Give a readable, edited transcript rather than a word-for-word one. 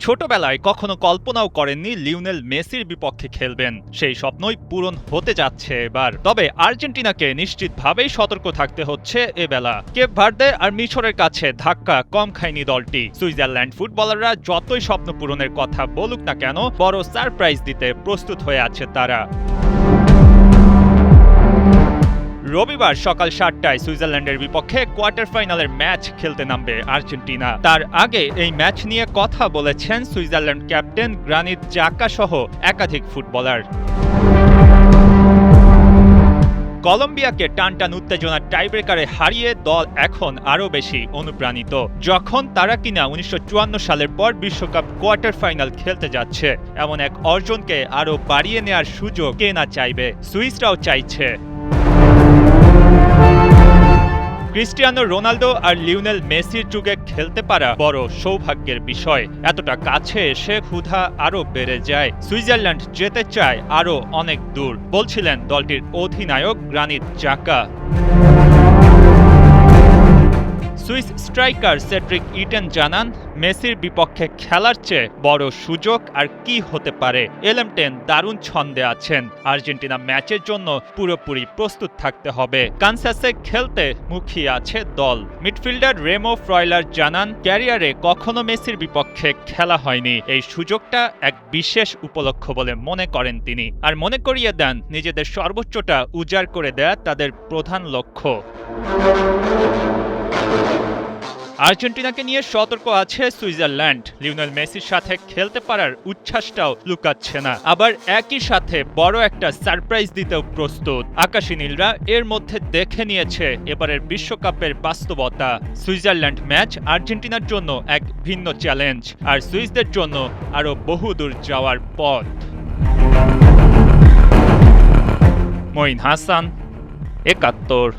ছোটবেলায় কখনো কল্পনাও করেননি লিওনেল মেসির বিপক্ষে খেলবেন। সেই স্বপ্নই পূরণ হতে যাচ্ছে এবার। তবে আর্জেন্টিনাকে নিশ্চিতভাবেই সতর্ক থাকতে হচ্ছে এবেলা। কেপ ভার্দে আর মিশরের কাছে ধাক্কা কম খায়নি দলটি। সুইজারল্যান্ড ফুটবলাররা যতই স্বপ্ন পূরণের কথা বলুক না কেন, বড় সারপ্রাইজ দিতে প্রস্তুত হয়ে আছে তারা। রবিবার সকাল 7টায় সুইজারল্যান্ডের বিপক্ষে কোয়ার্টার ফাইনালের ম্যাচ খেলতে নামবে আর্জেন্টিনা। তার আগে এই ম্যাচ নিয়ে কথা বলেছেন সুইজারল্যান্ড ক্যাপ্টেন গ্রানিত জাকা সহ একাধিক ফুটবলার। কলম্বিয়াকে টানটান উত্তেজনার টাইব্রেকারে হারিয়ে দল এখন আরও বেশি অনুপ্রাণিত, যখন তারা কিনা 1954 সালের পর বিশ্বকাপ কোয়ার্টার ফাইনাল খেলতে যাচ্ছে। এমন এক অর্জনকে আরও বাড়িয়ে নেওয়ার সুযোগ কে না চাইবে, সুইসরাও চাইছে। ক্রিস্টিয়ানো রোনালদো আর লিওনেল মেসির যুগে খেলতে পারা বড় সৌভাগ্যের বিষয়। এতটা কাছে এসে ক্ষুধা আরও বেড়ে যায়। সুইজারল্যান্ড যেতে চায় আরও অনেক দূর, বলছিলেন দলটির অধিনায়ক গ্রানিত জাকা। সুইস স্ট্রাইকার সেড্রিক ইটেন জানান, মেসির বিপক্ষে খেলার চেয়ে বড় সুযোগ আর কি হতে পারে। এলএম10 দারুণ ছন্দে আছেন। আর্জেন্টিনা ম্যাচের জন্য পুরোপুরি প্রস্তুত থাকতে হবে। কানসাসে খেলতে মুখিয়ে আছে দল। মিডফিল্ডার রেমো ফ্রয়লার জানান, ক্যারিয়ারে কখনো মেসির বিপক্ষে খেলা হয়নি। এই সুযোগটা এক বিশেষ উপলক্ষ বলে মনে করেন তিনি। আর মনে করিয়ে দেন, নিজেদের সর্বোচ্চটা উজাড় করে দেয়া তাদের প্রধান লক্ষ্য। আর্জেন্টিনাকে নিয়ে সতর্ক আছে সুইজারল্যান্ড। লিওনেল মেসির সাথে খেলতে পারার উচ্ছ্বাসটাও লুকাচ্ছে না। আবার একই সাথে বড় একটা সারপ্রাইজ দিতেও প্রস্তুত। আকাশী নীলরা এর মধ্যে দেখে নিয়েছে এবারের বিশ্বকাপের বাস্তবতা। সুইজারল্যান্ড ম্যাচ আর্জেন্টিনার জন্য এক ভিন্ন চ্যালেঞ্জ, আর সুইসদের জন্য আরও বহুদূর যাওয়ার পথ। মঈন হাসান, ৭১।